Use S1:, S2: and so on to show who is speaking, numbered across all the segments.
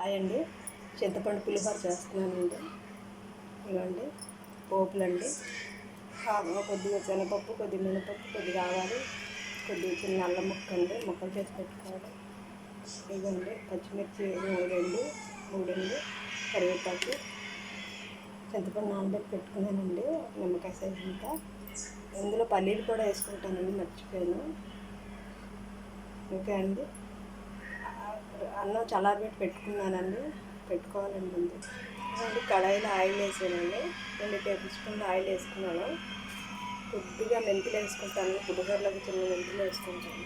S1: Hi అండి, చింతపండు పులిహోర చేస్తున్నానండి. ఇవ్వండి పోపులండి. కొద్దిగా శనగపప్పు, కొద్దిగా మినపప్పు, కొద్దిగా ఆవాలు, కొద్దిగా చిన్న అల్లం ముక్క అండి, ముక్కలు చేసి పెట్టుకోవాలి. ఇవ్వండి పచ్చిమిర్చి మూడండి, కరివేపాకు, చింతపండు నానబెట్టి పెట్టుకున్నానండి, నిమ్మకాయ సైజు ఇంకా. ఇందులో పల్లీలు కూడా వేసుకుంటానండి, మర్చిపోయాను. ఓకే అండి, అన్నం చల్లారబెట్టి పెట్టుకోవాలండి ముందు. కడాయిలో ఆయిల్ వేసానండి, 2 టేబుల్ స్పూన్లు ఆయిల్ వేసుకున్నాను. కొద్దిగా మెంతులు వేసుకుంటాను, పులిహోరలోకి చిన్న మెంతులు వేసుకుంటాను.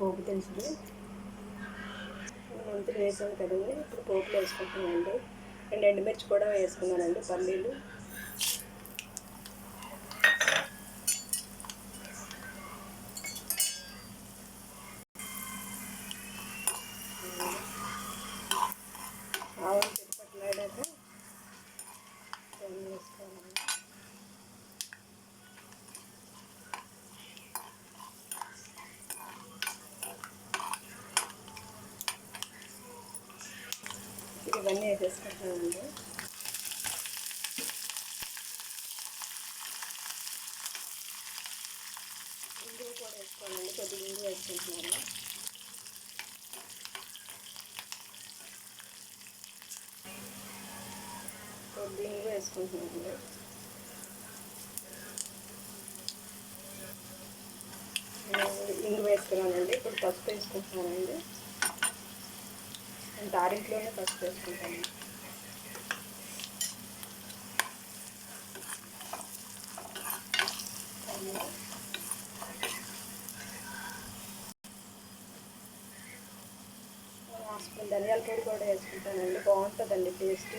S1: పోపు దినుసులు మెంతులు వేసాను కదండి, ఇప్పుడు పోపులు వేసుకుంటున్నానండి. 2 ఎండుమిర్చి కూడా వేసుకున్నానండి, పల్లీలు, ఆవాలు చిరుపట్లాడాక వేసుకోవాలి. ఇవన్నీ వేసేసుకుంటున్నానండి. ఇంగువ కూడా వేసుకోవాలండి, కొద్దిగా ఇంగువ వేసుకుంటున్నాను. కొద్దిగా ఇంగువ వేసుకుంటున్నానండి. ఇంగువ వేసుకున్నానండి. ఇప్పుడు పసుపు వేసుకుంటున్నానండి. నేను తారింట్లోనే పసుపు వేసుకుంటాను. స్పూన్ ధనియాల పొడి కూడా వేసుకుంటానండి, బాగుంటుందండి టేస్ట్.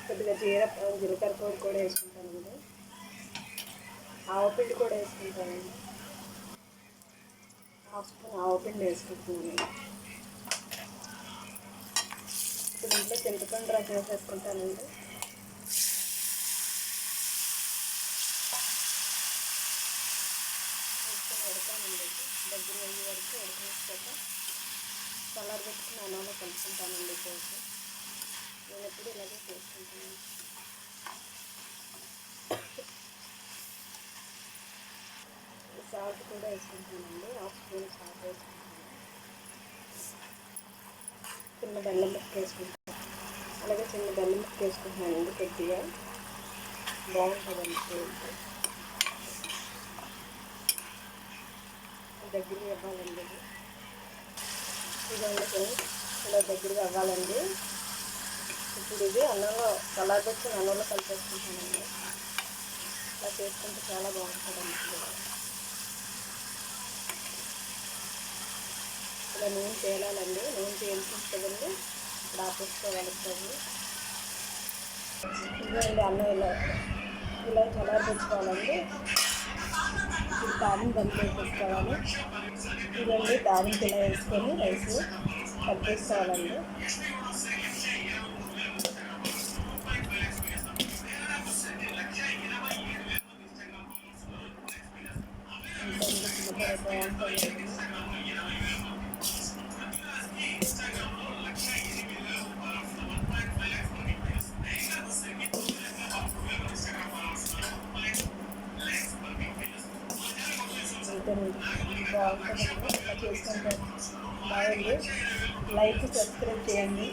S1: కొద్దిగా జీలకర్ర పొడి కూడా వేసుకుంటానండి. ఆవపిండి కూడా వేసుకుంటానండి, 1/2 స్పూన్ ఆవపిండి వేసుకుంటున్నానండి. ఇప్పుడు ఇంట్లో చింతపండు రసం వేసేసుకుంటానండి. ఉడకానండి, దగ్గర అయ్యే వరకు ఉడకనిచ్చాక చల్లారి పెట్టుకుని అన్నంలో కలుపుకుంటానండి. పోసి నేను ఎప్పుడు ఇలాగే చేసుకుంటాను. సాల్ట్ కూడా వేసుకుంటానండి, 1/2 స్పూన్ సాల్ట్ వేసుకుంటాను. చిన్న బెల్లం ముక్క వేసుకుంటాను, అలాగే చిన్న బెల్లం ముక్క వేసుకుంటున్నానండి. కొద్దిగా బాగుంటుందండి టేస్ట్. దగ్గరికి ఇవ్వాలండి, ఇదండి ఇలా దగ్గరగా అవ్వాలండి. ఇప్పుడు ఇది అన్నంలో చల్లారబెట్టుకుని అన్నంలో కలిపేసుకుంటానండి. ఇలా చేసుకుంటే చాలా బాగుంటుందండి. ఇలా నూనె తేలాలండి, నూనె తేల్చుకుంటుందండి. ఇప్పుడు ఆపేసుకోవాలి స్టవ్. ఇదండి అన్నం ఇలా చల్లారబెట్టుకోవాలండి. ఇప్పుడు తాలింపు కలిపేసుకోవాలి. ఇదండి తాలింపు ఇలా వేసుకొని రైస్ కలిపేసుకోవాలండి. బాగుంటుంది. బాగుంటుందండి, ఇలా చేసుకుంటారు. బాగుంది. లైక్, సబ్స్క్రైబ్ చేయండి.